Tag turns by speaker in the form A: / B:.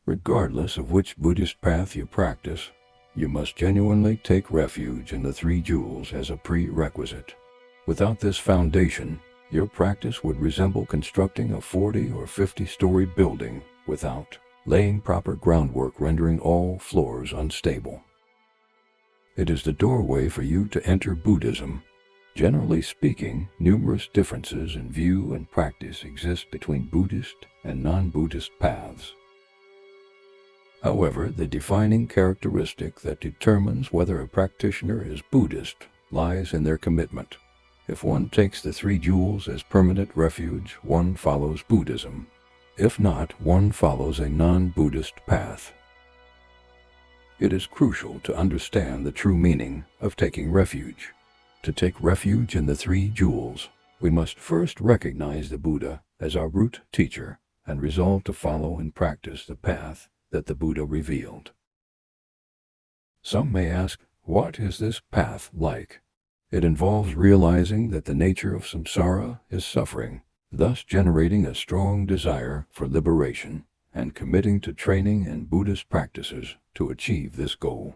A: Regardless of which Buddhist path you practice, you must genuinely take refuge in the three jewels as a prerequisite. Without this foundation, your practice would resemble constructing a 40 or 50-story building without laying proper groundwork, rendering all floors unstable. It is the doorway for you to enter Buddhism. Generally speaking, numerous differences in view and practice exist between Buddhist and non-Buddhist paths. However, the defining characteristic that determines whether a practitioner is Buddhist lies in their commitment. If one takes the three jewels as permanent refuge, one follows Buddhism. If not, one follows a non-Buddhist path. It is crucial to understand the true meaning of taking refuge. To take refuge in the three jewels, we must first recognize the Buddha as our root teacher and resolve to follow and practice the path that the Buddha revealed. Some may ask, what is this path like? It involves realizing that the nature of samsara is suffering, thus generating a strong desire for liberation, and committing to training and Buddhist practices to achieve this goal.